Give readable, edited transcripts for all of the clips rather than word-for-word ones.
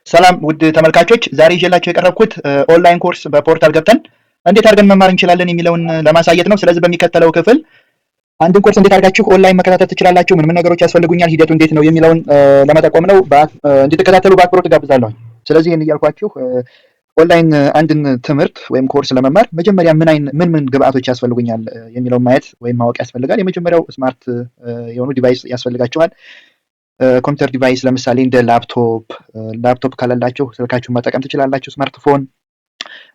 ሰላም ውድ ተመልካቾች፣ ዛሬ ይዤላችሁ የቀረብኩት ኦንላይን ኮርስ በፖርታል ገብተን እንዴት አድርገን መማር እንችላለን የሚለውን ለማሳየት ነው። ስለዚህ በሚከተለው ክፍል አንድን ኮርስ እንዴት አድርጋችሁ ኦንላይን መከታተል ትችላላችሁ፣ ምን ነገሮች ያስፈልጉኛል፣ ሂደቱ እንዴት ነው የሚለውን ለመጠቆም ነው። እንድትከታተሉ በአክብሮት ጋብዛለሁ። ስለዚህ ይህን እያልኳችሁ ኦንላይን አንድን ትምህርት ወይም ኮርስ ለመማር መጀመሪያ ምን ግብአቶች ያስፈልጉኛል የሚለውን ማየት ወይም ማወቅ ያስፈልጋል። የመጀመሪያው ስማርት የሆኑ ዲቫይስ ያስፈልጋችኋል። ኮምፒውተር ዲቫይስ ለምሳሌ እንደ ላፕቶፕ ከሌላችሁ ስልካችሁን መጠቀም ትችላላችሁ።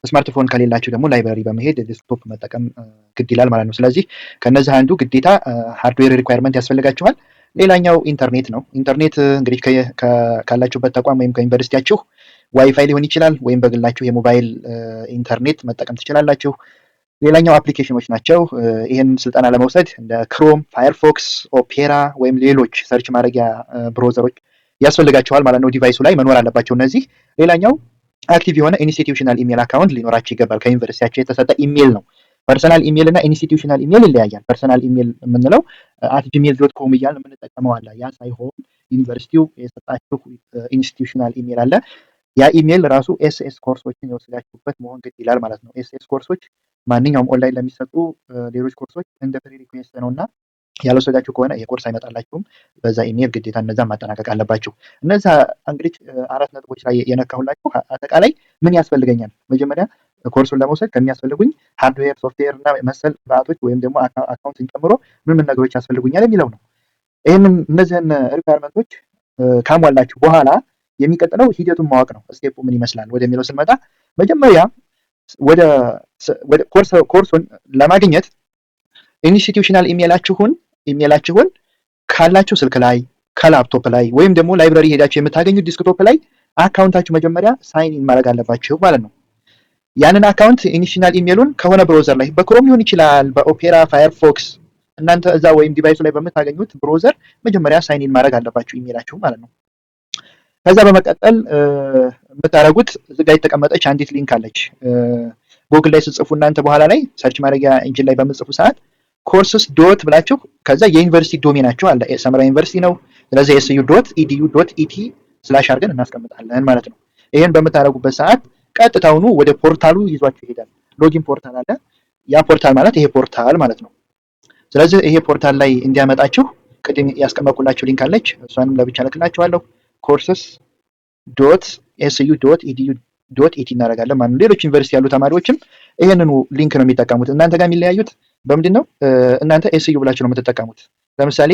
ስማርትፎን ከሌላችሁ ደግሞ ላይብራሪ በመሄድ ዴስክቶፕ መጠቀም ግድ ይላል ማለት ነው። ስለዚህ ከነዚህ አንዱ ግዴታ ሃርድዌር ሪኳየርመንት ያስፈልጋችኋል። ሌላኛው ኢንተርኔት ነው። ኢንተርኔት እንግዲህ ካላችሁበት ተቋም ወይም ከዩኒቨርሲቲያችሁ ዋይፋይ ሊሆን ይችላል፣ ወይም በግላችሁ የሞባይል ኢንተርኔት መጠቀም ትችላላችሁ። ሌላኛው አፕሊኬሽኖች ናቸው። ይህን ስልጠና ለመውሰድ እንደ ክሮም፣ ፋየርፎክስ፣ ኦፔራ ወይም ሌሎች ሰርች ማድረጊያ ብሮዘሮች ያስፈልጋቸዋል ማለት ነው። ዲቫይሱ ላይ መኖር አለባቸው እነዚህ። ሌላኛው አክቲቭ የሆነ ኢንስቲትዩሽናል ኢሜል አካውንት ሊኖራቸው ይገባል። ከዩኒቨርሲቲያቸው የተሰጠ ኢሜል ነው። ፐርሰናል ኢሜል እና ኢንስቲትዩሽናል ኢሜል ይለያያል። ፐርሰናል ኢሜል የምንለው @gmail.com እያልን የምንጠቀመው አለ። ያ ሳይሆን ዩኒቨርሲቲው የሰጣችሁ ኢንስቲትዩሽናል ኢሜል አለ። ያ ኢሜል ራሱ ኤስኤስ ኮርሶችን የወሰዳችሁበት መሆን ግድ ይላል ማለት ነው። ኤስኤስ ኮርሶች ማንኛውም ኦንላይን ለሚሰጡ ሌሎች ኮርሶች እንደ ፍሪ ሪኩዌስት ነው እና ያልወሰዳችሁ ከሆነ የኮርስ አይመጣላችሁም። በዛ ኢሜል ግዴታ እነዛ ማጠናቀቅ አለባችሁ። እነዛ እንግዲህ 4 ነጥቦች ላይ የነካሁላችሁ አጠቃላይ ምን ያስፈልገኛል፣ መጀመሪያ ኮርሱን ለመውሰድ ከሚያስፈልጉኝ ሃርድዌር፣ ሶፍትዌር እና መሰል ግብአቶች ወይም ደግሞ አካውንትን ጨምሮ ምን ነገሮች ያስፈልጉኛል የሚለው ነው። እነዚህን ሪኳየርመንቶች ካሟላችሁ በኋላ የሚቀጥለው ሂደቱን ማወቅ ነው። ስቴፑ ምን ይመስላል ወደሚለው ስንመጣ መጀመሪያ ወደ ኮርሱን ለማግኘት ኢንስቲትዩሽናል ኢሜላችሁን ካላችሁ ስልክ ላይ ከላፕቶፕ ላይ ወይም ደግሞ ላይብራሪ ሄዳችሁ የምታገኙት ዲስክቶፕ ላይ አካውንታችሁ መጀመሪያ ሳይን ኢን ማድረግ አለባችሁ ማለት ነው። ያንን አካውንት ኢንስቲትዩሽናል ኢሜሉን ከሆነ ብሮዘር ላይ በክሮም ሊሆን ይችላል፣ በኦፔራ፣ ፋየርፎክስ እናንተ እዛ ወይም ዲቫይሱ ላይ በምታገኙት ብሮዘር መጀመሪያ ሳይን ኢን ማድረግ አለባችሁ ኢሜላችሁ ማለት ነው። ከዛ በመቀጠል የምታደርጉት እዚህ ጋር የተቀመጠች አንዲት ሊንክ አለች። ጉግል ላይ ስትጽፉ እናንተ በኋላ ላይ ሰርች ማድረጊያ ኢንጂን ላይ በምጽፉ ሰዓት ኮርስስ ዶት ብላችሁ ከዛ የዩኒቨርሲቲ ዶሜናችሁ አለ። ሰመራ ዩኒቨርሲቲ ነው። ስለዚህ su.edu.et ስላሽ አድርገን እናስቀምጣለን ማለት ነው። ይሄን በምታደርጉበት ሰዓት ቀጥታውኑ ወደ ፖርታሉ ይዟችሁ ይሄዳል። ሎጊን ፖርታል አለ። ያ ፖርታል ማለት ይሄ ፖርታል ማለት ነው። ስለዚህ ይሄ ፖርታል ላይ እንዲያመጣችሁ ቅድም ያስቀመጥኩላችሁ ሊንክ አለች። እሷንም ለብቻ ልክላችኋለሁ። courses.su.edu.et እናደርጋለን ማለት ነው። ሌሎች ዩኒቨርሲቲ ያሉ ተማሪዎችም ይሄንኑ ሊንክ ነው የሚጠቀሙት። እናንተ ጋር የሚለያዩት በምንድን ነው? እናንተ ኤስዩ ብላችሁ ነው የምትጠቀሙት። ለምሳሌ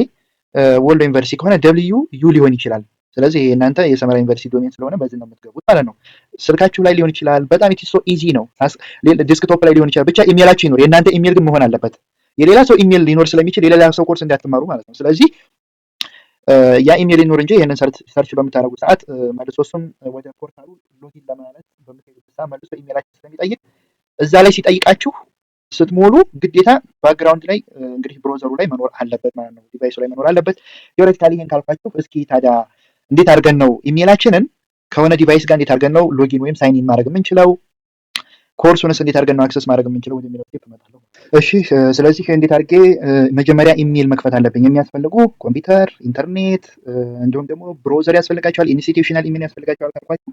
ወሎ ዩኒቨርሲቲ ከሆነ WU ሊሆን ይችላል። ስለዚህ ይሄ እናንተ የሰመራ ዩኒቨርሲቲ ዶሜን ስለሆነ በዚህ ነው የምትገቡት ማለት ነው። ስልካችሁ ላይ ሊሆን ይችላል። በጣም ኢትስ ሶ ኢዚ ነው። ዴስክቶፕ ላይ ሊሆን ይችላል። ብቻ ኢሜላችሁ ይኖር። የእናንተ ኢሜል ግን መሆን አለበት። የሌላ ሰው ኢሜል ሊኖር ስለሚችል የሌላ ሰው ኮርስ እንዳትማሩ ማለት ነው። ስለዚህ ያ ኢሜል ይኖር እንጂ ይሄንን ሰርች በምታደርጉ ሰዓት መልሶ እሱም ወደ ፖርታሉ ሎጊን ለማለት በምትሄዱበት ሰዓት መልሶ ኢሜላችሁ ስለሚጠይቅ እዛ ላይ ሲጠይቃችሁ ስትሞሉ ግዴታ ባክግራውንድ ላይ እንግዲህ ብሮዘሩ ላይ መኖር አለበት ማለት ነው። ዲቫይሱ ላይ መኖር አለበት። ቴዎሬቲካሊ ይሄን ካልኳችሁ እስኪ ታዲያ እንዴት አድርገን ነው ኢሜላችንን ከሆነ ዲቫይስ ጋር እንዴት አድርገን ነው ሎጊን ወይም ሳይን ኢን ማድረግ የምንችለው? ኮርሱንስ እንዴት አድርገን ነው አክሰስ ማድረግ የምንችለው ወደሚለው ስቴፕ እመጣለሁ። እሺ፣ ስለዚህ እንዴት አድርጌ መጀመሪያ ኢሜል መክፈት አለብኝ። የሚያስፈልጉ ኮምፒውተር፣ ኢንተርኔት እንዲሁም ደግሞ ብሮዘር ያስፈልጋቸዋል። ኢንስቲትዩሽናል ኢሜል ያስፈልጋቸዋል ካልኳችሁ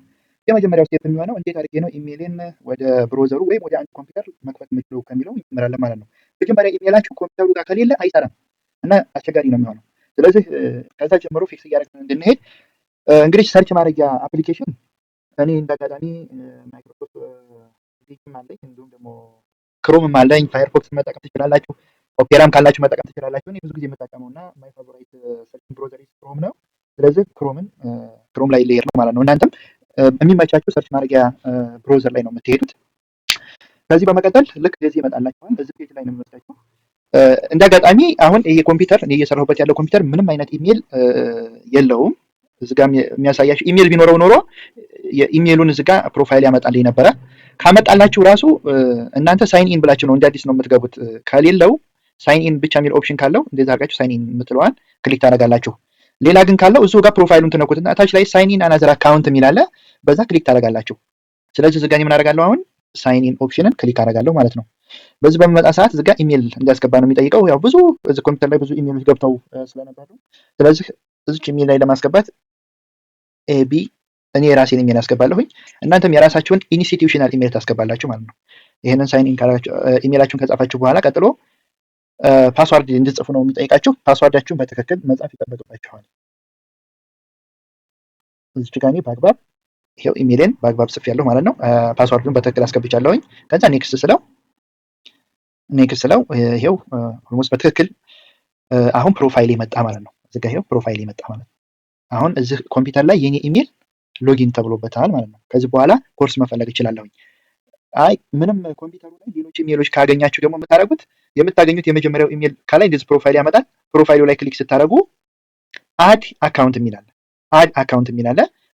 የመጀመሪያው ስቴፕ የሚሆነው እንዴት አድርጌ ነው ኢሜልን ወደ ብሮዘሩ ወይም ወደ አንድ ኮምፒውተር መክፈት የምችለው ከሚለው ይጀምራል ማለት ነው። መጀመሪያ ኢሜላችሁ ኮምፒውተሩ ጋር ከሌለ አይሰራም እና አስቸጋሪ ነው የሚሆነው። ስለዚህ ከዛ ጀምሮ ፊክስ እያደረግን እንድንሄድ እንግዲህ ሰርች ማድረጊያ አፕሊኬሽን እኔ እንዳጋጣሚ ማይክሮሶፍት ቪም አለኝ፣ እንዲሁም ደግሞ ክሮምም አለኝ። ፋየርፎክስ መጠቀም ትችላላችሁ። ኦፔራም ካላችሁ መጠቀም ትችላላችሁ። እኔ ብዙ ጊዜ የምጠቀመው እና ማይ ፋቮራይት ሰርች ብሮዘር ክሮም ነው። ስለዚህ ክሮም ላይ ሌየር ነው ማለት ነው። እናንተም የሚመቻችሁ ሰርች ማድረጊያ ብሮዘር ላይ ነው የምትሄዱት። ከዚህ በመቀጠል ልክ እንደዚህ ይመጣላችኋል። በዚህ ፔጅ ላይ ነው የሚወስዳችሁ። እንደ አጋጣሚ አሁን ይሄ ኮምፒውተር እኔ እየሰራሁበት ያለው ኮምፒውተር ምንም አይነት ኢሜል የለውም። እዚህ ጋር የሚያሳያችሁ ኢሜል ቢኖረው ኖሮ የኢሜሉን እዚህ ጋር ፕሮፋይል ያመጣልኝ ነበረ። ካመጣላችሁ ራሱ እናንተ ሳይን ኢን ብላችሁ ነው እንደ አዲስ ነው የምትገቡት። ከሌለው ሳይን ኢን ብቻ የሚል ኦፕሽን ካለው እንደዛ አድርጋችሁ ሳይን ኢን የምትለዋን ክሊክ ታደርጋላችሁ። ሌላ ግን ካለው እዚሁ ጋር ፕሮፋይሉን ትነኩትና ታች ላይ ሳይን ኢን አናዘር አካውንት የሚል አለ። በዛ ክሊክ ታደርጋላችሁ። ስለዚህ እዚህ ጋር ምን አደርጋለሁ? አሁን ሳይን ኢን ኦፕሽንን ክሊክ አደርጋለሁ ማለት ነው። በዚህ በሚመጣ ሰዓት እዚህ ጋር ኢሜል እንዲያስገባ ነው የሚጠይቀው። ያው ብዙ እዚህ ኮምፒውተር ላይ ብዙ ኢሜሎች ገብተው ስለነበሩ ስለዚህ እዚች ኢሜል ላይ ለማስገባት እኔ የራሴን ኢሜል አስገባለሁኝ። እናንተም የራሳችሁን ኢንስቲትዩሽናል ኢሜል ታስገባላችሁ ማለት ነው። ይህንን ሳይን ኢን ኢሜላችሁን ከጻፋችሁ በኋላ ቀጥሎ ፓስዋርድ እንድትጽፉ ነው የሚጠይቃችሁ። ፓስዋርዳችሁን በትክክል መጻፍ ይጠበቅባችኋል። እዚች ጋር እኔ በአግባብ ይሄው ኢሜልን በአግባብ ጽፌያለሁ ማለት ነው። ፓስዋርዱን በትክክል አስገብቻለሁኝ። ከዛ ኔክስት ስለው ይሄው ኦልሞስት በትክክል አሁን ፕሮፋይል መጣ ማለት ነው። እዚህ ጋር ይሄው ፕሮፋይል መጣ ማለት ነው። አሁን እዚህ ኮምፒውተር ላይ የኔ ኢሜል ሎጊን ተብሎበታል ማለት ነው። ከዚህ በኋላ ኮርስ መፈለግ እችላለሁኝ። አይ ምንም ኮምፒውተሩ ላይ ሌሎች ኢሜሎች ካገኛችሁ ደግሞ የምታገኙት የመጀመሪያው ኢሜል ከላይ እንደዚህ ፕሮፋይል ያመጣል። ፕሮፋይሉ ላይ ክሊክ ስታደርጉ አድ አካውንት የሚላለ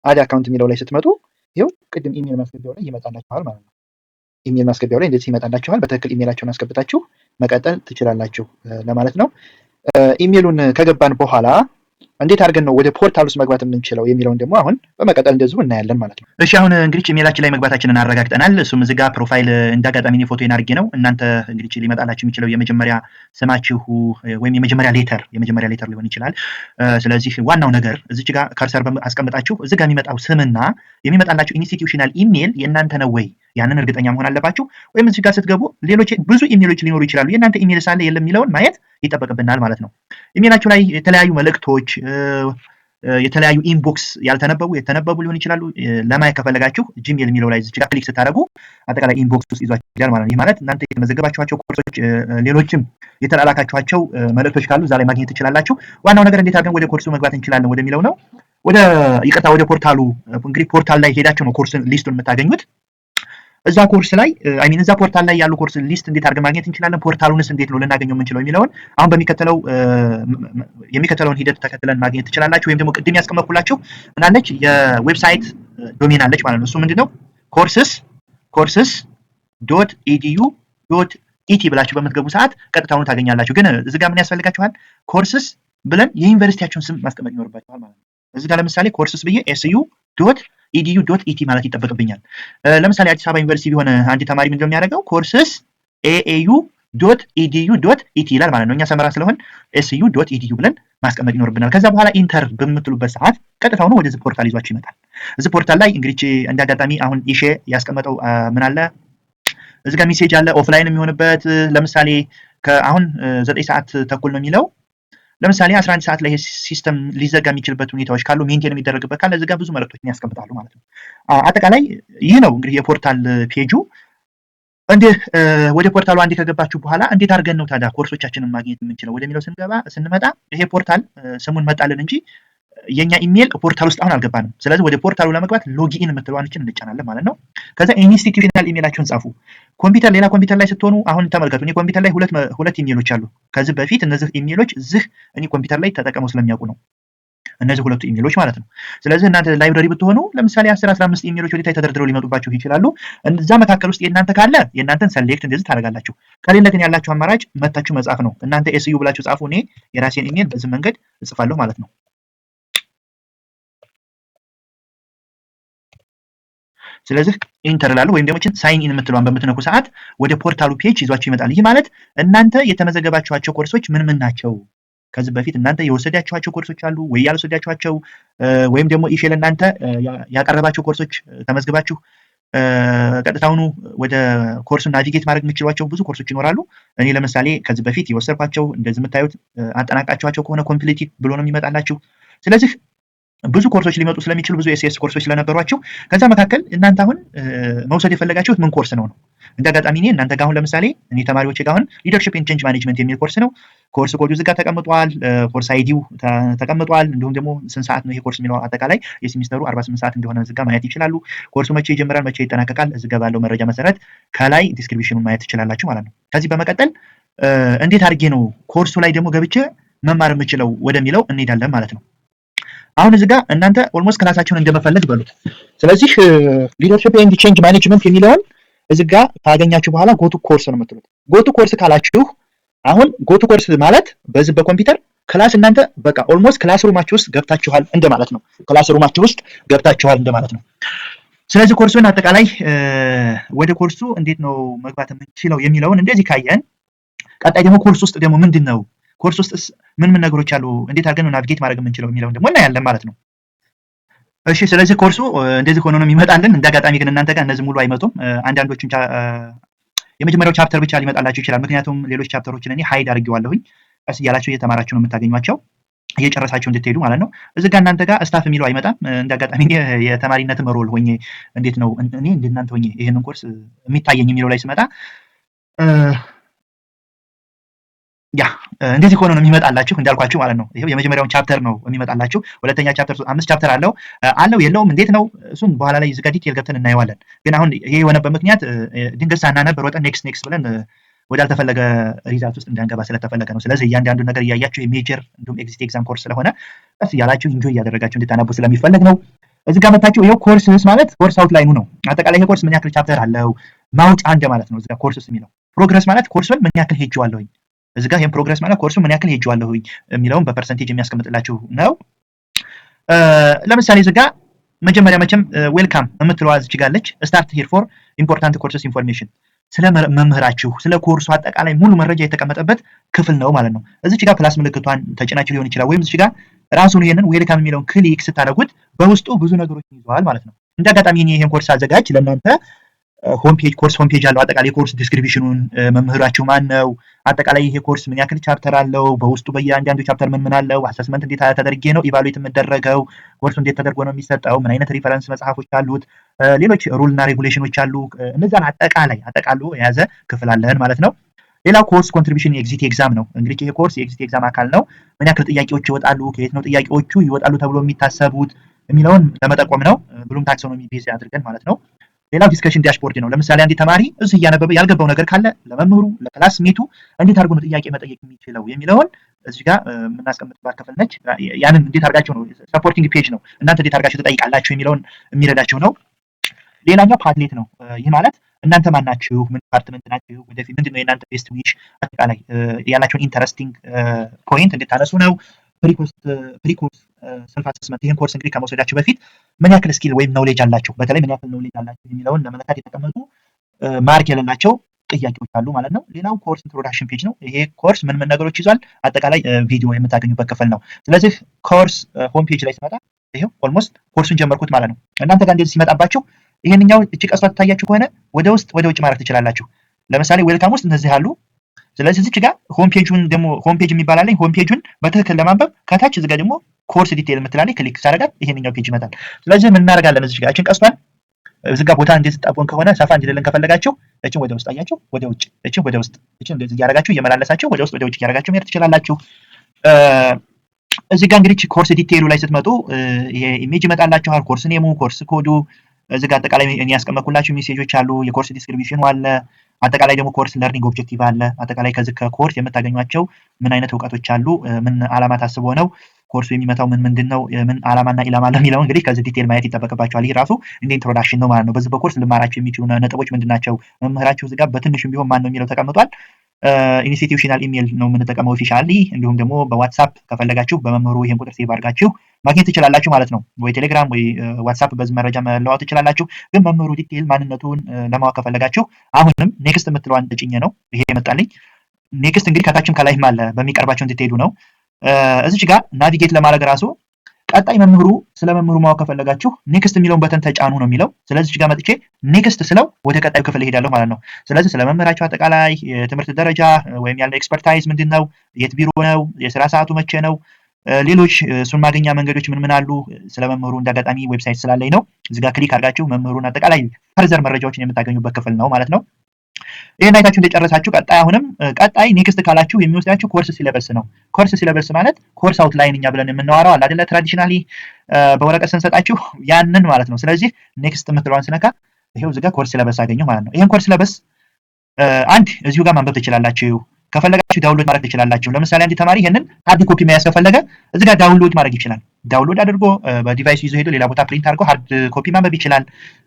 አድ አካውንት የሚለው ላይ ስትመጡ ይኸው ቅድም ኢሜል ማስገቢያው ላይ ይመጣላችኋል ማለት ነው። ኢሜል ማስገቢያው ላይ እንደዚህ ይመጣላችኋል። በትክክል ኢሜላችሁን አስገብታችሁ መቀጠል ትችላላችሁ ለማለት ነው። ኢሜሉን ከገባን በኋላ እንዴት አድርገን ነው ወደ ፖርታል ውስጥ መግባት የምንችለው የሚለውን ደግሞ አሁን በመቀጠል እንደዚሁ እናያለን ማለት ነው። እሺ አሁን እንግዲህ ኢሜላችን ላይ መግባታችንን አረጋግጠናል። እሱም እዚህ ጋር ፕሮፋይል እንዳጋጣሚ እኔ ፎቶዬን አድርጌ ነው። እናንተ እንግዲህ ሊመጣላችሁ የሚችለው የመጀመሪያ ስማችሁ ወይም የመጀመሪያ ሌተር ሊሆን ይችላል። ስለዚህ ዋናው ነገር እዚች ጋር ከርሰር አስቀምጣችሁ እዚህ ጋር የሚመጣው ስምና የሚመጣላችሁ ኢንስቲትዩሽናል ኢሜል የእናንተ ነው ወይ ያንን እርግጠኛ መሆን አለባችሁ። ወይም እዚህ ጋር ስትገቡ ሌሎች ብዙ ኢሜሎች ሊኖሩ ይችላሉ። የእናንተ ኢሜል ሳለ የለም የሚለውን ማየት ይጠበቅብናል ማለት ነው። ኢሜላችሁ ላይ የተለያዩ መልእክቶች፣ የተለያዩ ኢንቦክስ ያልተነበቡ የተነበቡ ሊሆን ይችላሉ። ለማየት ከፈለጋችሁ ጂሜል የሚለው ላይ እዚህ ጋር ክሊክ ስታደርጉ አጠቃላይ ኢንቦክስ ውስጥ ይዟችሁ ይላል ማለት ነው። ይህ ማለት እናንተ የተመዘገባችኋቸው ኮርሶች፣ ሌሎችም የተላላካችኋቸው መልእክቶች ካሉ እዛ ላይ ማግኘት ትችላላችሁ። ዋናው ነገር እንዴት አድርገን ወደ ኮርሱ መግባት እንችላለን ወደሚለው ነው። ወደ ፖርታሉ እንግዲህ ፖርታል ላይ ሄዳችሁ ነው ኮርስ ሊስቱን የምታገኙት። እዛ ኮርስ ላይ እዛ ፖርታል ላይ ያሉ ኮርስ ሊስት እንዴት አድርገን ማግኘት እንችላለን፣ ፖርታሉንስ እንዴት ነው ልናገኘው የምንችለው የሚለውን አሁን የሚከተለውን ሂደት ተከትለን ማግኘት ትችላላችሁ። ወይም ደግሞ ቅድም ያስቀመጥኩላችሁ ምናለች የዌብሳይት ዶሜን አለች ማለት ነው። እሱ ምንድነው ኮርስስ ዶት ኢዲዩ ዶት ኢቲ ብላችሁ በምትገቡ ሰዓት ቀጥታውን ታገኛላችሁ። ግን እዚህ ጋር ምን ያስፈልጋችኋል? ኮርስስ ብለን የዩኒቨርሲቲያችሁን ስም ማስቀመጥ ይኖርባችኋል ማለት ነው። እዚህ ጋር ለምሳሌ ኮርስስ ብዬ ኤስዩ ዶት ኢዲዩ ዶት ኢቲ ማለት ይጠበቅብኛል። ለምሳሌ አዲስ አበባ ዩኒቨርሲቲ ቢሆን አንድ ተማሪ ምንድነው የሚያደርገው? ኮርስስ ኤኤዩ ዶት ኢዲዩ ዶት ኢቲ ይላል ማለት ነው። እኛ ሰመራ ስለሆን ኤስዩ ዶት ኢዲዩ ብለን ማስቀመጥ ይኖርብናል። ከዛ በኋላ ኢንተር በምትሉበት ሰዓት ቀጥታው ነው ወደዚህ ፖርታል ይዟችሁ ይመጣል። እዚህ ፖርታል ላይ እንግዲህ እንዳጋጣሚ አሁን ኢሼ ያስቀመጠው ምን አለ እዚህ ጋር ሜሴጅ አለ ኦፍላይን የሚሆንበት። ለምሳሌ አሁን 9 ሰዓት ተኩል ነው የሚለው ለምሳሌ 11 ሰዓት ላይ ሲስተም ሊዘጋ የሚችልበት ሁኔታዎች ካሉ ሜንቴን የሚደረግበት ካለ እዚህ ጋር ብዙ መልእክቶችን ያስቀምጣሉ ማለት ነው። አጠቃላይ ይህ ነው እንግዲህ የፖርታል ፔጁ። ወደ ፖርታሉ አንዴ ከገባችሁ በኋላ እንዴት አድርገን ነው ታዲያ ኮርሶቻችንን ማግኘት የምንችለው ወደሚለው ስንመጣ ይሄ ፖርታል ስሙን መጣልን እንጂ የኛ ኢሜል ፖርታል ውስጥ አሁን አልገባንም። ስለዚህ ወደ ፖርታሉ ለመግባት ሎጊን የምትለዋንችን እንጫናለን ማለት ነው። ከዛ ኢንስቲትዩሽናል ኢሜላችሁን ጻፉ። ሌላ ኮምፒውተር ላይ ስትሆኑ አሁን ተመልከቱ። እኔ ኮምፒውተር ላይ ሁለት ኢሜሎች አሉ። ከዚህ በፊት እነዚህ ኢሜሎች እኔ ኮምፒውተር ላይ ተጠቅመው ስለሚያውቁ ነው እነዚህ ሁለቱ ኢሜሎች ማለት ነው። ስለዚህ እናንተ ላይብረሪ ብትሆኑ ለምሳሌ 10-15 ኢሜሎች ወደታይ ተደርድረው ሊመጡባችሁ ይችላሉ። እዛ መካከል ውስጥ የእናንተ ካለ የእናንተን ሰሌክት እንደዚህ ታደርጋላችሁ። ከሌለ ግን ያላችሁ አማራጭ መታችሁ መጻፍ ነው። እናንተ ኤስዩ ብላችሁ ጻፉ። እኔ የራሴን ኢሜል በዚህ መንገድ እጽፋለሁ ማለት ነው። ስለዚህ ኢንተር ላሉ ወይም ደግሞ ሳይን ኢን የምትለዋን በምትነኩ ሰዓት ወደ ፖርታሉ ፔጅ ይዟችሁ ይመጣል። ይህ ማለት እናንተ የተመዘገባችኋቸው ኮርሶች ምን ናቸው? ከዚህ በፊት እናንተ የወሰዳችኋቸው ኮርሶች አሉ ወይ ያልወሰዳችኋቸው፣ ወይም ደግሞ ኢሼ ለእናንተ ያቀረባቸው ኮርሶች ተመዝግባችሁ ቀጥታውኑ ወደ ኮርሱ ናቪጌት ማድረግ የምትችሏቸው ብዙ ኮርሶች ይኖራሉ። እኔ ለምሳሌ ከዚህ በፊት የወሰድኳቸው እንደዚህ የምታዩት አጠናቃችኋቸው ከሆነ ኮምፕሊትድ ብሎ ነው የሚመጣላችሁ። ስለዚህ ብዙ ኮርሶች ሊመጡ ስለሚችሉ ብዙ ኤስኤስ ኮርሶች ስለነበሯችሁ ከዛ መካከል እናንተ አሁን መውሰድ የፈለጋችሁት ምን ኮርስ ነው? እንዳጋጣሚ እኔ እናንተ ጋር አሁን ለምሳሌ እኔ ተማሪዎች ጋር አሁን ሊደርሺፕ ኤንድ ቼንጅ ማኔጅመንት የሚል ኮርስ ነው። ኮርስ ኮዱ እዚህ ጋር ተቀምጧል። ኮርስ አይዲው ተቀምጧል። እንዲሁም ደግሞ ስንት ሰዓት ነው ይሄ ኮርስ የሚለው አጠቃላይ የሴሚስተሩ 48 ሰዓት እንደሆነ እዚህ ጋር ማየት ይችላሉ። ኮርሱ መቼ ይጀምራል፣ መቼ ይጠናቀቃል፣ እዚህ ጋር ባለው መረጃ መሰረት ከላይ ዲስክሪፕሽኑን ማየት ትችላላችሁ ማለት ነው። ከዚህ በመቀጠል እንዴት አድርጌ ነው ኮርሱ ላይ ደግሞ ገብቼ መማር የምችለው ወደሚለው እንሄዳለን ማለት ነው። አሁን እዚህ ጋር እናንተ ኦልሞስት ክላሳችሁን እንደመፈለግ በሉት። ስለዚህ ሊደርሺፕ ኤንድ ቼንጅ ማኔጅመንት የሚለውን እዚህ ጋር ካገኛችሁ በኋላ ጎቱ ኮርስ ነው የምትሉት። ጎቱ ኮርስ ካላችሁ አሁን ጎቱ ኮርስ ማለት በዚህ በኮምፒውተር ክላስ እናንተ በቃ ኦልሞስት ክላስ ሩማችሁ ውስጥ ገብታችኋል እንደማለት ነው። ክላስ ሩማችሁ ውስጥ ገብታችኋል እንደማለት ነው። ስለዚህ ኮርሱን አጠቃላይ ወደ ኮርሱ እንዴት ነው መግባት የምንችለው የሚለውን እንደዚህ ካየን፣ ቀጣይ ደግሞ ኮርስ ውስጥ ደግሞ ምንድነው ኮርስ ውስጥ ምን ነገሮች አሉ፣ እንዴት አድርገን ነው ናቪጌት ማድረግ የምንችለው የሚለውን ደግሞ እናያለን ማለት ነው። እሺ ስለዚህ ኮርሱ እንደዚህ ሆኖ ነው የሚመጣልን። እንዳጋጣሚ ግን እናንተ ጋር እነዚህ ሙሉ አይመጡም። አንዳንዶቹን የመጀመሪያው ቻፕተር ብቻ ሊመጣላችሁ ይችላል። ምክንያቱም ሌሎች ቻፕተሮችን እኔ ሃይድ አድርጌዋለሁኝ። ቀስ እያላችሁ እየተማራችሁ ነው የምታገኟቸው፣ እየጨረሳችሁ እንድትሄዱ ማለት ነው። እዚህ ጋር እናንተ ጋር ስታፍ የሚለው አይመጣም። እንዳጋጣሚ የተማሪነት ሮል ሆኜ እንዴት ነው እኔ እንደናንተ ሆኜ ይሄንን ኮርስ የሚታየኝ የሚለው ላይ ስመጣ ያ እንደዚህ ሆኖ ነው የሚመጣላችሁ እንዳልኳችሁ ማለት ነው። ይሄው የመጀመሪያውን ቻፕተር ነው የሚመጣላችሁ። ሁለተኛ ቻፕተር 5 ቻፕተር አለው የለውም እንዴት ነው እሱን በኋላ ላይ ዝጋ ዲቴል ገብተን እናየዋለን። ግን አሁን ይሄ የሆነበት ምክንያት ድንገት ሳናነብ ሮጠን ኔክስት ብለን ወዳልተፈለገ ሪዛልት ውስጥ እንዳንገባ ስለተፈለገ ነው። ስለዚህ እያንዳንዱ ነገር እያያችሁ የሜጀር እንዲሁም ኤግዚት ኤግዛም ኮርስ ስለሆነ ቀስ እያላችሁ ኢንጆይ እያደረጋችሁ እንድታነቡ ስለሚፈለግ ነው። እዚህ ጋር መታችሁ ይሄው ኮርስስ ማለት ኮርስ አውትላይኑ ነው። አጠቃላይ ይሄ ኮርስ ምን ያክል ቻፕተር አለው ማውጫ አንደ ማለት ነው። እዚህ ጋር ኮርስስ የሚለው ፕሮግረስ ማለት ኮርሱን ምን ያክል ሄጄዋለሁኝ። እዚህ ጋር ይሄን ፕሮግረስ ማለት ኮርሱን ምን ያክል ሄጄዋለሁኝ የሚለውን በፐርሰንቴጅ የሚያስቀምጥላችሁ ነው። ለምሳሌ እዚህ ጋር መጀመሪያ መቼም ዌልካም የምትለዋ እዚህ ጋር አለች። ስታርት ሂር ፎር ኢምፖርታንት ኮርስስ ኢንፎርሜሽን ስለ መምህራችሁ ስለ ኮርሱ አጠቃላይ ሙሉ መረጃ የተቀመጠበት ክፍል ነው ማለት ነው። እዚች ጋር ፕላስ ምልክቷን ተጭናችሁ ሊሆን ይችላል፣ ወይም እዚች ጋር ራሱን ይሄንን ዌልካም የሚለውን ክሊክ ስታደርጉት በውስጡ ብዙ ነገሮችን ይዘዋል ማለት ነው። እንዳጋጣሚ እኔ ይሄን ኮርስ አዘጋጅ ለእናንተ ኮርስ ሆም ፔጅ አለው። አጠቃላይ ኮርስ ዲስክሪፕሽኑን፣ መምህራችሁ ማን ነው፣ አጠቃላይ ይሄ ኮርስ ምን ያክል ቻፕተር አለው፣ በውስጡ በእያንዳንዱ ቻፕተር ምን አለው፣ አሰስመንት እንዴት ተደርጌ ነው ኢቫሉዌት የምደረገው፣ ኮርሱ እንዴት ተደርጎ ነው የሚሰጠው፣ ምን አይነት ሪፈረንስ መጽሐፎች አሉት፣ ሌሎች ሩል እና ሬጉሌሽኖች አሉ። እነዛን አጠቃሎ የያዘ ክፍል አለን ማለት ነው። ሌላው ኮርስ ኮንትሪቢሽን የኤግዚት ኤግዛም ነው። እንግዲህ ይሄ ኮርስ የኤግዚት ኤግዛም አካል ነው። ምን ያክል ጥያቄዎች ይወጣሉ፣ ከየት ነው ጥያቄዎቹ ይወጣሉ ተብሎ የሚታሰቡት የሚለውን ለመጠቆም ነው። ብሉም ታክሶኖሚ ቤዝ አድርገን ማለት ነው። ሌላው ዲስከሽን ዳሽቦርድ ነው። ለምሳሌ አንድ ተማሪ እዚህ እያነበበ ያልገባው ነገር ካለ ለመምህሩ ለክላስ ሜቱ እንዴት አድርጎ ነው ጥያቄ መጠየቅ የሚችለው የሚለውን እዚህ ጋር የምናስቀምጥባት ክፍል ነች። ያንን እንዴት አድርጋችሁ ነው ሰፖርቲንግ ፔጅ ነው እናንተ እንዴት አድርጋችሁ ትጠይቃላችሁ የሚለውን የሚረዳቸው ነው። ሌላኛው ፓድሌት ነው። ይህ ማለት እናንተ ማናችሁ፣ ምን ዲፓርትመንት ናችሁ፣ ወደፊት ምንድነው የእናንተ ቤስት ዊሽ፣ አጠቃላይ ያላችሁን ኢንተረስቲንግ ፖይንት እንድታነሱ ነው። ፕሪኮርስ ሰልፍ አሰስመንት ይህን ኮርስ እንግዲህ ከመውሰዳችሁ በፊት ምን ያክል ስኪል ወይም ኖሌጅ አላችሁ፣ በተለይ ምን ያክል ኖሌጅ አላችሁ የሚለውን ለመለካት የተቀመጡ ማርክ የሌላቸው ጥያቄዎች አሉ ማለት ነው። ሌላው ኮርስ ኢንትሮዳክሽን ፔጅ ነው። ይሄ ኮርስ ምን ነገሮች ይዟል፣ አጠቃላይ ቪዲዮ የምታገኙበት ክፍል ነው። ስለዚህ ኮርስ ሆም ፔጅ ላይ ሲመጣ ይሄው ኦልሞስት ኮርሱን ጀመርኩት ማለት ነው። እናንተ ጋር እንደዚህ ሲመጣባችሁ ይሄንኛው እቺ ቀስቷ ትታያችሁ ከሆነ ወደ ውስጥ ወደ ውጭ ማድረግ ትችላላችሁ። ለምሳሌ ዌልካም ውስጥ እነዚህ አሉ። ስለዚህ እዚች ጋር ሆም ፔጁን ደግሞ ሆም ፔጅ የሚባል አለኝ። ሆም ፔጁን በትክክል ለማንበብ ከታች እዚህ ጋር ደግሞ ኮርስ ዲቴል የምትላለች ክሊክ ሳደርጋት ይሄንኛው ፔጅ ይመጣል። ስለዚህ ምን እናደርጋለን እዚህ ጋር እቺን ቀስቷን እዚህ ጋር ቦታ እንድትጣቡን ከሆነ ሰፋ እንዲልን ከፈለጋችሁ እቺን ወደ ውስጥ አያችሁ፣ ወደ ውጭ፣ እቺን ወደ ውስጥ፣ እቺን እንደዚህ እያደረጋችሁ እየመላለሳችሁ ወደ ውስጥ ወደ ውጭ እያደረጋችሁ መሄድ ትችላላችሁ። እዚህ ጋር እንግዲህ ኮርስ ዲቴይሉ ላይ ስትመጡ ይሄ ኢሜጅ ይመጣላችኋል። ኮርስ ኔሙ፣ ኮርስ ኮዱ፣ እዚህ ጋር አጠቃላይ እኔ ያስቀመጥኩላችሁ ሜሴጆች አሉ። የኮርስ ዲስክሪፕሽኑ አለ። አጠቃላይ ደግሞ ኮርስ ለርኒንግ ኦብጀክቲቭ አለ። አጠቃላይ ከዚህ ከኮርስ የምታገኟቸው ምን አይነት እውቀቶች አሉ፣ ምን ዓላማ ታስቦ ነው ኮርሱ የሚመታው፣ ምንድነው፣ ምን ዓላማና ኢላማ አለ የሚለው እንግዲህ ከዚህ ዲቴል ማየት ይጠበቅባችኋል። ይህ ራሱ እንደ ኢንትሮዳክሽን ነው ማለት ነው። በዚህ በኮርስ ልማራችሁ የሚችሉ ነጥቦች ምንድናቸው፣ መምህራችሁ እዚህ ጋር በትንሹም ቢሆን ማን ነው የሚለው ተቀምጧል። ኢንስቲትዩሽናል ኢሜል ነው የምንጠቀመው ኦፊሻሊ። እንዲሁም ደግሞ በዋትሳፕ ከፈለጋችሁ በመምህሩ ይሄን ቁጥር ሴቭ አድርጋችሁ ማግኘት ትችላላችሁ ማለት ነው። ወይ ቴሌግራም ወይ ዋትሳፕ በዚህ መረጃ መለዋወጥ ትችላላችሁ። ግን መምህሩ ዲቴል ማንነቱን ለማወቅ ከፈለጋችሁ አሁንም ኔክስት የምትለዋን ተጭኜ ነው ይሄ የመጣልኝ። ኔክስት እንግዲህ ከታችም ከላይም አለ በሚቀርባቸው እንድትሄዱ ነው። እዚች ጋር ናቪጌት ለማድረግ ራሱ ቀጣይ መምህሩ ስለ መምህሩ ማወቅ ከፈለጋችሁ ኔክስት የሚለውን በተን ተጫኑ ነው የሚለው። ስለዚህ ጋር መጥቼ ኔክስት ስለው ወደ ቀጣዩ ክፍል እሄዳለሁ ማለት ነው። ስለዚህ ስለ መምህራችሁ አጠቃላይ የትምህርት ደረጃ ወይም ያለ ኤክስፐርታይዝ ምንድን ነው፣ የት ቢሮ ነው፣ የስራ ሰዓቱ መቼ ነው፣ ሌሎች እሱን ማግኛ መንገዶች ምን አሉ፣ ስለ መምህሩ እንዳጋጣሚ ዌብሳይት ስላለኝ ነው። እዚህ ጋር ክሊክ አድርጋችሁ መምህሩን አጠቃላይ ፈርዘር መረጃዎችን የምታገኙበት ክፍል ነው ማለት ነው። ይሄን አይታችሁ እንደጨረሳችሁ ቀጣይ ኔክስት ካላችሁ የሚወስዳችሁ ኮርስ ሲለበስ ነው። ኮርስ ሲለበስ ማለት ኮርስ አውትላይን እኛ ብለን የምናወራው አለ አይደለ? ትራዲሽናሊ በወረቀት ስንሰጣችሁ ያንን ማለት ነው። ስለዚህ ኔክስት የምትለዋን ስነካ ይሄው እዚህ ጋር ኮርስ ሲለበስ አገኘሁ ማለት ነው። ይሄን ኮርስ ሲለበስ አንድ እዚሁ ጋር ማንበብ ትችላላችሁ። ከፈለጋችሁ ዳውንሎድ ማድረግ ትችላላችሁ። ለምሳሌ አንድ ተማሪ ይሄንን ሃርድ ኮፒ መያዝ ከፈለገ እዚህ ጋር ዳውንሎድ ማድረግ ይችላል። ዳውንሎድ አድርጎ በዲቫይስ ይዞ ሄዶ ሌላ ቦታ ፕሪንት አድርጎ ሃርድ ኮፒ ማንበብ ይችላል።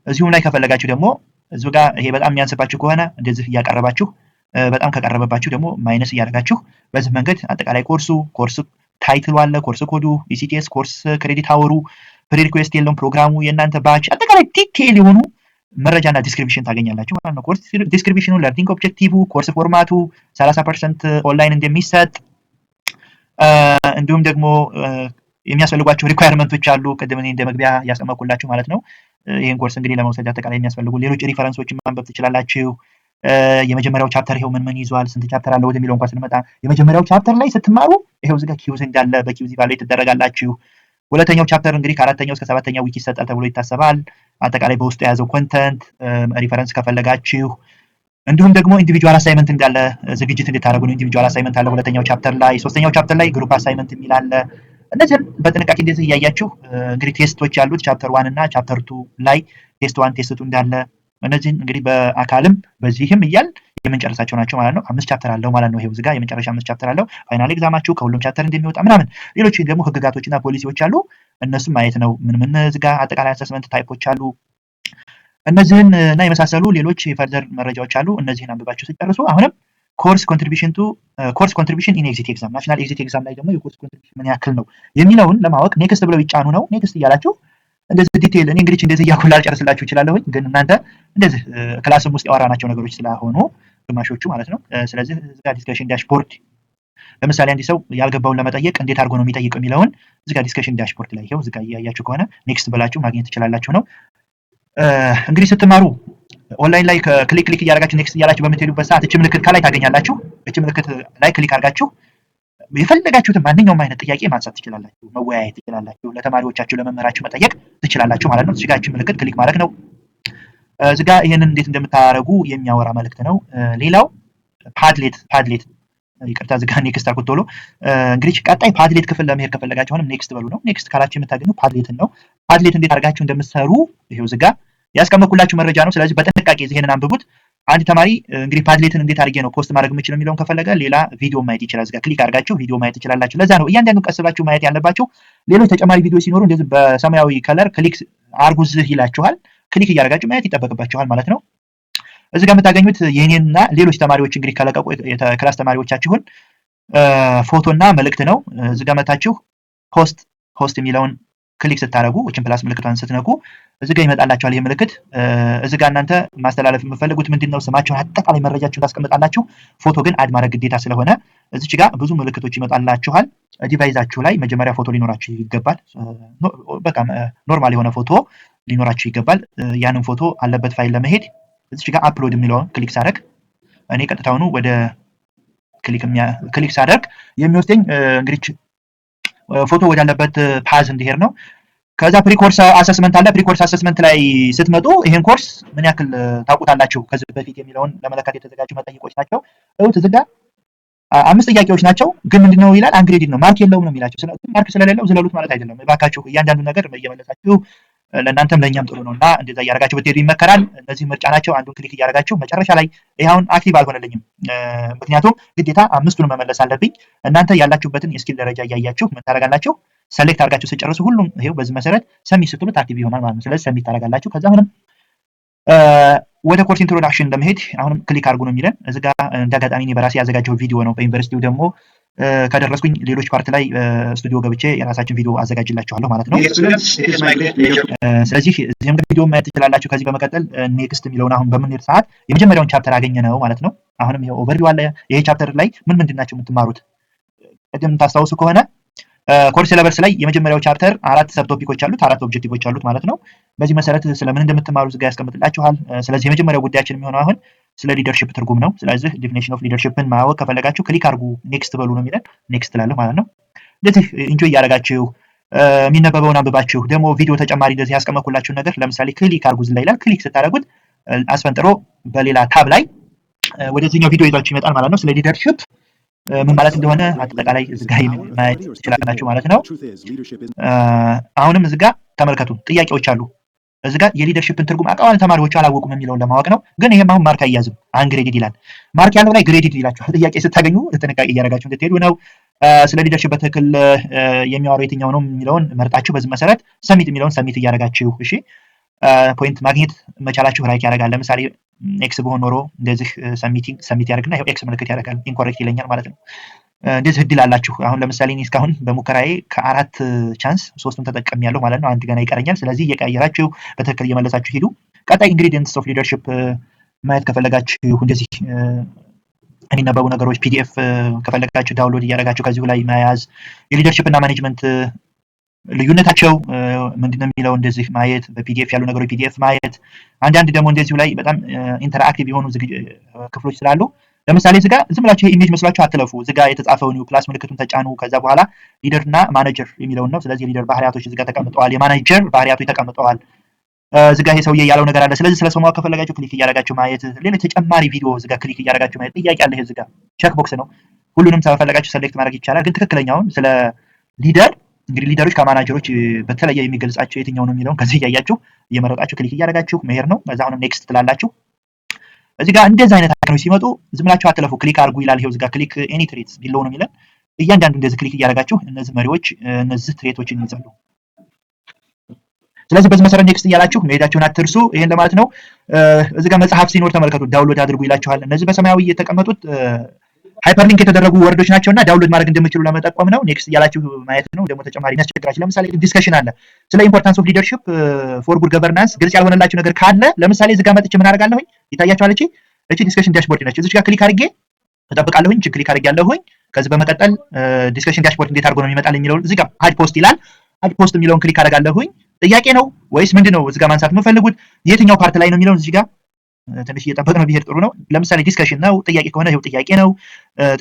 እዚሁም ላይ ከፈለጋችሁ ደግሞ እዚሁ ጋር ይሄ በጣም የሚያንስባችሁ ከሆነ እንደዚህ እያቀረባችሁ፣ በጣም ከቀረበባችሁ ደግሞ ማይነስ እያደረጋችሁ በዚህ መንገድ አጠቃላይ ኮርስ ታይትሉ አለ፣ ኮርስ ኮዱ፣ ኢሲቲኤስ፣ ኮርስ ክሬዲት አወሩ፣ ፕሪሪኩዌስት የለውም፣ ፕሮግራሙ፣ የእናንተ ባች አጠቃላይ ዲቴይል የሆኑ መረጃና ዲስክሪፕሽን ታገኛላችሁ ማለት ነው። ኮርስ ዲስክሪፕሽኑ፣ ለርኒንግ ኦብጀክቲቭ፣ ኮርስ ፎርማቱ 30% ኦንላይን እንደሚሰጥ እንዲሁም ደግሞ የሚያስፈልጓቸው ሪኳየርመንቶች አሉ። ቅድም እኔ እንደ መግቢያ ያስቀመጥኩላችሁ ማለት ነው። ይህን ኮርስ እንግዲህ ለመውሰድ አጠቃላይ የሚያስፈልጉ ሌሎች ሪፈረንሶችን ማንበብ ትችላላችሁ። የመጀመሪያው ቻፕተር ይሄው ምን ይዟል፣ ስንት ቻፕተር አለ ወደሚለው እንኳን ስንመጣ የመጀመሪያው ቻፕተር ላይ ስትማሩ ይሄው እዚህ ጋር ኪውዝ እንዳለ በኪውዝ ኢቫሉዌት ትደረጋላችሁ። ሁለተኛው ቻፕተር እንግዲህ ከአራተኛው እስከ ሰባተኛው ዊክ ይሰጣል ተብሎ ይታሰባል። አጠቃላይ በውስጡ የያዘው ኮንተንት ሪፈረንስ ከፈለጋችሁ እንዲሁም ደግሞ ኢንዲቪጁዋል አሳይመንት እንዳለ ዝግጅት እንድታደርጉ ነው። ኢንዲቪጁዋል አሳይመንት አለ ሁለተኛው ቻፕተር ላይ። ሶስተኛው ቻፕተር ላይ ግሩፕ አሳይመንት የሚል አለ። እነዚህን በጥንቃቄ እንደዚህ እያያችሁ እንግዲህ ቴስቶች ያሉት ቻፕተር 1 እና ቻፕተር 2 ላይ ቴስት 1 ቴስት 2 እንዳለ እነዚህን እንግዲህ በአካልም በዚህም እያል የምንጨርሳቸው ናቸው ማለት ነው። 5 ቻፕተር አለው ማለት ነው። ይሄው እዚህ ጋር የመጨረሻ 5 ቻፕተር አለው። ፋይናል ኤግዛማችሁ ከሁሉም ቻፕተር እንደሚወጣ ምናምን ሌሎች ደግሞ ህግጋቶችና ፖሊሲዎች አሉ። እነሱም ማየት ነው። ምን እዚህ ጋር አጠቃላይ አሰስመንት ታይፖች አሉ። እነዚህን እና የመሳሰሉ ሌሎች የፈርዘር መረጃዎች አሉ። እነዚህን አንብባችሁ ሲጨርሱ አሁንም ኮርስ ኮንትሪቢሽን ኢን ኤግዚት ኤግዛም ናሽናል ኤግዚት ኤግዛም ላይ ደግሞ የኮርስ ኮንትሪቢሽን ምን ያክል ነው የሚለውን ለማወቅ ኔክስት ብለው ይጫኑ ነው። ኔክስት እያላችሁ እንደዚህ ዲቴይል እኔ እንግዲህ እንደዚህ እያልኩ ላልጨርስላችሁ እችላለሁኝ፣ ግን እናንተ እንደዚህ ክላስም ውስጥ ያወራናቸው ነገሮች ስለሆኑ ግማሾቹ ማለት ነው። ስለዚህ እዚህ ጋር ዲስከሽን ዳሽቦርድ ለምሳሌ አንድ ሰው ያልገባውን ለመጠየቅ እንዴት አድርጎ ነው የሚጠይቀው የሚለውን እዚህ ጋር ዲስከሽን ዳሽቦርድ ላይ ይሄው እዚህ ጋር እያያችሁ ከሆነ ኔክስት ብላችሁ ማግኘት ትችላላችሁ ነው። እንግዲህ ስትማሩ ኦንላይን ላይ ክሊክ እያደረጋችሁ ኔክስት እያላችሁ በምትሄዱበት ሰዓት እቺ ምልክት ከላይ ታገኛላችሁ። እቺ ምልክት ላይ ክሊክ አድርጋችሁ የፈለጋችሁትን ማንኛውም አይነት ጥያቄ ማንሳት ትችላላችሁ፣ መወያየት ትችላላችሁ፣ ለተማሪዎቻችሁ ለመምህራችሁ መጠየቅ ትችላላችሁ ማለት ነው። እዚህ ጋር እቺ ምልክት ክሊክ ማድረግ ነው። እዚህ ጋር ይሄንን እንዴት እንደምታደርጉ የሚያወራ መልእክት ነው። ሌላው ፓድሌት ይቅርታ እዚህ ጋር ኔክስት አልኩት ቶሎ። እንግዲህ ቀጣይ ፓድሌት ክፍል ለመሄድ ከፈለጋችሁ አሁንም ኔክስት በሉ ነው። ኔክስት ካላችሁ የምታገኙ ፓድሌትን ነው። ፓድሌት እንዴት አድርጋችሁ እንደምትሰሩ ይሄው እዚህ ጋር ያስቀመጥኩላችሁ መረጃ ነው። ስለዚህ በጥንቃቄ ይሄንን አንብቡት። አንድ ተማሪ እንግዲህ ፓድሌትን እንዴት አድርጌ ነው ፖስት ማድረግ የምችለው የሚለውን ከፈለገ ሌላ ቪዲዮ ማየት ይችላል። እዚህ ጋር ክሊክ አድርጋችሁ ቪዲዮ ማየት ትችላላችሁ። ለዛ ነው እያንዳንዱ ቀስ ብላችሁ ማየት ያለባችሁ። ሌሎች ተጨማሪ ቪዲዮ ሲኖሩ እንደዚህ በሰማያዊ ከለር ክሊክ አርጉዝህ ይላችኋል። ክሊክ እያደረጋችሁ ማየት ይጠበቅባችኋል ማለት ነው። እዚህ ጋር የምታገኙት የኔና ሌሎች ተማሪዎች እንግዲህ ከለቀቁ የክላስ ተማሪዎቻችሁን ፎቶና መልእክት ነው። እዚህ ጋር መታችሁ ሆስት የሚለውን ክሊክ ስታደርጉ እቺን ፕላስ ምልክቷን ስትነኩ እዚህ ጋር ይመጣላችኋል። ይሄ ምልክት እዚህ ጋር እናንተ ማስተላለፍ የምትፈልጉት ምንድነው ስማችሁን፣ አጠቃላይ መረጃችሁን ታስቀምጣላችሁ። ፎቶ ግን አድ ማድረግ ግዴታ ስለሆነ እዚች ጋር ብዙ ምልክቶች ይመጣላችኋል። ዲቫይሳችሁ ላይ መጀመሪያ ፎቶ ሊኖራችሁ ይገባል። በቃ ኖርማል የሆነ ፎቶ ሊኖራችሁ ይገባል። ያንን ፎቶ አለበት ፋይል ለመሄድ እዚች ጋር አፕሎድ የሚለውን ክሊክ ሳደርግ እኔ ቀጥታውኑ ወደ ክሊክ ሳደርግ የሚወስደኝ እንግዲህ ፎቶ ወዳለበት ፓዝ እንዲሄድ ነው። ከዛ ፕሪኮርስ አሰስመንት አለ። ፕሪኮርስ አሰስመንት ላይ ስትመጡ ይሄን ኮርስ ምን ያክል ታውቁታላችሁ ከዚህ በፊት የሚለውን ለመለካት የተዘጋጁ መጠይቆች ናቸው። እውት እዚህ ጋር 5 ጥያቄዎች ናቸው። ግን ምንድነው ይላል አንግሬዲድ ነው፣ ማርክ የለውም ነው የሚላችሁ። ማርክ ስለሌለው ዝለሉት ማለት አይደለም። እባካችሁ እያንዳንዱ ነገር እየመለሳችሁ ለእናንተም ለእኛም ጥሩ ነው እና እንደዛ እያደረጋችሁ ብትሄዱ ይመከራል። እነዚህ ምርጫ ናቸው። አንዱን ክሊክ እያደረጋችሁ መጨረሻ ላይ ይሄ አሁን አክቲቭ አልሆነልኝም፣ ምክንያቱም ግዴታ 5ቱን መመለስ አለብኝ። እናንተ ያላችሁበትን የስኪል ደረጃ እያያችሁ ምን ታደርጋላችሁ? ሰሌክት አድርጋችሁ ስጨርሱ ሁሉም ይሄው በዚህ መሰረት ሰሚት ስትሉት አክቲቭ ይሆናል ማለት ነው። ስለዚህ ሰሚት ታደርጋላችሁ። ከዛ አሁንም ወደ ኮርስ ኢንትሮዳክሽን ለመሄድ አሁንም ክሊክ አድርጉ ነው የሚለን። እዚህ ጋር እንዳጋጣሚ እኔ በራሴ ያዘጋጀው ቪዲዮ ነው። በዩኒቨርሲቲው ደግሞ ከደረስኩኝ ሌሎች ፓርት ላይ ስቱዲዮ ገብቼ የራሳችን ቪዲዮ አዘጋጅላችኋለሁ ማለት ነው። ስለዚህ እዚህም ቪዲዮ ማየት ትችላላችሁ። ከዚህ በመቀጠል ኔክስት የሚለውን አሁን በምንሄድ ሰዓት የመጀመሪያውን ቻፕተር አገኘ ነው ማለት ነው። አሁንም ይሄ ኦቨርቪው አለ። ይሄ ቻፕተር ላይ ምን ናቸው የምትማሩት? ቅድም ታስታውሱ ከሆነ ኮርስ ሲለበስ ላይ የመጀመሪያው ቻፕተር 4 ሰብ ቶፒኮች አሉት፣ 4 ኦብጀክቲቮች አሉት ማለት ነው። በዚህ መሰረት ስለምን እንደምትማሩ እዚህ ጋር ያስቀምጥላችኋል። ስለዚህ የመጀመሪያው ጉዳያችን የሚሆነው አሁን ስለ ሊደርሺፕ ትርጉም ነው። ስለዚህ ዲፊኒሽን ኦፍ ሊደርሺፕን ማወቅ ከፈለጋችሁ ክሊክ አድርጉ፣ ኔክስት በሉ ነው የሚለን። ኔክስት እላለሁ ማለት ነው። እንደዚህ ኢንጆይ እያደረጋችሁ የሚነበበውን አንብባችሁ ደግሞ ቪዲዮ ተጨማሪ እንደዚህ ያስቀመጥኩላችሁን ነገር ለምሳሌ ክሊክ አድርጉ እዚህ ላይ ይላል። ክሊክ ስታደርጉት አስፈንጥሮ በሌላ ታብ ላይ ወደዚህኛው ቪዲዮ ይዟችሁ ይመጣል ማለት ነው። ስለ ሊደርሺፕ ምን ማለት እንደሆነ አጠቃላይ እዚህ ጋር ማየት ትችላላችሁ ማለት ነው። አሁንም እዚህ ጋር ተመልከቱ፣ ጥያቄዎች አሉ። እዚህ ጋር የሊደርሺፕን ትርጉም አውቀዋል ተማሪዎቹ አላወቁም የሚለውን ለማወቅ ነው። ግን ይሄም አሁን ማርክ አያዝም፣ አንግሬዲድ ይላል። ማርክ ያለው ላይ ግሬዲድ ይላችኋል። ጥያቄ ስታገኙ ጥንቃቄ እያደረጋችሁ እንድትሄዱ ነው። ስለ ሊደርሺፕ በትክክል የሚያወራው የትኛው ነው የሚለውን መርጣችሁ በዚህ መሰረት ሰሚት የሚለውን ሰሚት እያደረጋችሁ እሺ፣ ፖይንት ማግኘት መቻላችሁ ራይክ ያደርጋል። ለምሳሌ ኤክስ በሆን ኖሮ እንደዚህ ሰሚት ያደርግና ይሄው ኤክስ ምልክት ያደርጋል። ኢንኮሬክት ይለኛል ማለት ነው። እንደዚህ እድል አላችሁ። አሁን ለምሳሌ እኔ እስካሁን በሙከራዬ ከ4 ቻንስ 3ቱን ተጠቅሜያለሁ ማለት ነው። አንድ ገና ይቀረኛል። ስለዚህ እየቀያየራችሁ በትክክል እየመለሳችሁ ሂዱ። ቀጣይ ኢንግሪዲየንትስ ኦፍ ሊደርሺፕ ማየት ከፈለጋችሁ እንደዚህ የሚነበቡ ነገሮች ፒዲኤፍ ከፈለጋችሁ ዳውንሎድ እያደረጋችሁ ከዚሁ ላይ መያዝ። የሊደርሺፕ እና ማኔጅመንት ልዩነታቸው ምንድነው የሚለው እንደዚህ ማየት፣ በፒዲኤፍ ያሉ ነገሮች ፒዲኤፍ ማየት፣ አንዳንድ ደግሞ እንደዚሁ ላይ በጣም ኢንተራክቲቭ የሆኑ ክፍሎች ስላሉ ለምሳሌ እዚህ ጋር ዝም ብላችሁ ኢሜጅ መስሏችሁ አትለፉ። እዚህ ጋር የተጻፈውን ፕላስ ምልክቱን ተጫኑ። ከዛ በኋላ ሊደር እና ማኔጀር የሚለውን ነው። ስለዚህ የሊደር ባህሪያቶች እዚህ ጋር ተቀምጠዋል። የማኔጀር ባህሪያቶች ተቀምጠዋል። እዚህ ጋር ይሄ ሰውዬ ያለው ነገር አለ። ስለዚህ ስለ ሰው ማወቅ ከፈለጋችሁ ክሊክ እያደረጋችሁ ማየት፣ ሌሎች ተጨማሪ ቪዲዮ እዚህ ጋር ክሊክ እያደረጋችሁ ማየት። ጥያቄ አለ። ይሄ እዚህ ጋር ቼክ ቦክስ ነው። ሁሉንም ከፈለጋችሁ ሰሌክት ማድረግ ይቻላል። ግን ትክክለኛውን ስለ ሊደር እንግዲህ ሊደሮች ከማናጀሮች በተለየ የሚገልጻቸው የትኛው ነው የሚለውን ከዚህ እያያችሁ እየመረጣችሁ ክሊክ እያደረጋችሁ መሄድ ነው። ከዛ አሁንም ኔክስት ትላላችሁ። እዚህ ጋር እንደዚህ አይነት አይኮኖች ሲመጡ ዝም ብላችሁ አትለፉ። ክሊክ አድርጉ ይላል። ይሄው እዚህ ጋር ክሊክ ኤኒ ትሬትስ ቢለው ነው የሚለን። እያንዳንዱ እንደዚህ ክሊክ እያደረጋችሁ እነዚህ መሪዎች እነዚህ ትሬቶችን ይይዛሉ። ስለዚህ በዚህ መሰረት ኔክስት እያላችሁ መሄዳችሁን አትርሱ። ይሄን ለማለት ነው። እዚህ ጋር መጽሐፍ ሲኖር ተመልከቱ። ዳውንሎድ አድርጉ ይላችኋል። እነዚህ በሰማያዊ የተቀመጡት ሃይፐርሊንክ የተደረጉ ወርዶች ናቸውና ዳውንሎድ ማድረግ እንደምትችሉ ለመጠቆም ነው። ኔክስት እያላችሁ ማየት ነው። ደግሞ ተጨማሪ የሚያስቸግራችሁ ለምሳሌ ዲስከሽን አለ ስለ ኢምፖርታንስ ኦፍ ሊደርሺፕ ፎር ጉድ ገቨርናንስ ግልጽ ያልሆነላችሁ ነገር ካለ ለምሳሌ እዚህ ጋር መጥቼ ምን አደርጋለሁኝ ይታያችኋል። እቺ ዲስከሽን ዳሽቦርድ ነች። እዚህ ጋር ክሊክ አድርጌ እጠብቃለሁኝ። ክሊክ አድርጌ ያለሁኝ ከዚህ በመቀጠል ዲስከሽን ዳሽቦርድ እንዴት አድርጎ ነው የሚመጣልኝ የሚለውን እዚህ ጋር አድ ፖስት ይላል። አድ ፖስት የሚለውን ክሊክ አደርጋለሁኝ። ጥያቄ ነው ወይስ ምንድነው እዚህ ጋር ማንሳት የምፈልጉት የትኛው ፓርት ላይ ነው የሚለውን እዚህ ጋር ትንሽ እየጠበቅነው ቢሄድ ጥሩ ነው። ለምሳሌ ዲስከሽን ነው። ጥያቄ ከሆነ ይሄው ጥያቄ ነው።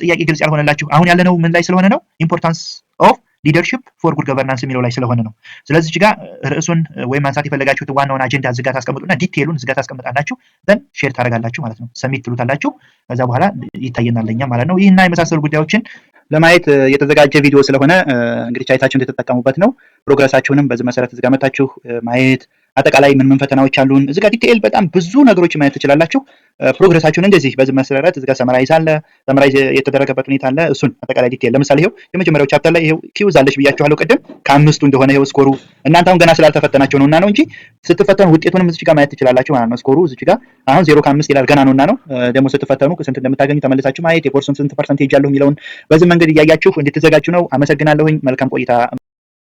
ጥያቄ ግልጽ ያልሆነላችሁ አሁን ያለነው ምን ላይ ስለሆነ ነው? ኢምፖርታንስ ኦፍ ሊደርሺፕ ፎር ጉድ ገቨርናንስ የሚለው ላይ ስለሆነ ነው። ስለዚህ እዚህ ጋር ርዕሱን ወይም ማንሳት የፈለጋችሁት ዋናውን አጀንዳ እዚህ ጋር ታስቀምጡና ዲቴይሉን እዚህ ጋር ታስቀምጣላችሁ። ዘን ሼር ታደርጋላችሁ ማለት ነው። ሰሚት ትሉታላችሁ። ከዛ በኋላ ይታየናል ለኛ ማለት ነው። ይህና የመሳሰሉ ጉዳዮችን ለማየት የተዘጋጀ ቪዲዮ ስለሆነ እንግዲህ ቻይታችሁ እንድትጠቀሙበት ነው። ፕሮግረሳችሁንም በዚህ መሰረት እዚህ ጋር መታችሁ ማየት አጠቃላይ ምን ፈተናዎች አሉን እዚህ ጋር ዲቴይል በጣም ብዙ ነገሮች ማየት ትችላላችሁ። ፕሮግረሳችሁን እንደዚህ በዚህ መሰረት እዚህ ጋር ሰመራይዝ አለ። ሰመራይዝ የተደረገበት ሁኔታ አለ። እሱን አጠቃላይ ዲቴይል ለምሳሌ ይሄው የመጀመሪያው ቻፕተር ላይ ይሄው ኪውዝ አለች ብያችኋለሁ ቅድም ከአምስቱ እንደሆነ ይሄው ስኮሩ እናንተ አሁን ገና ስላልተፈተናችሁ ነውና ነው እንጂ ስትፈተኑ ውጤቱንም እዚህ ጋር ማየት ትችላላችሁ ማለት ነው። ስኮሩ እዚህ ጋር አሁን 0 ከ5 ይላል ገና ነውና ነው። ደግሞ ስትፈተኑ ስንት እንደምታገኙ ተመልሳችሁ ማየት የኮርሱን ስንት ፐርሰንቴጅ ያለው የሚለውን በዚህ መንገድ እያያችሁ እንድትዘጋጁ ነው። አመሰግናለሁኝ። መልካም ቆይታ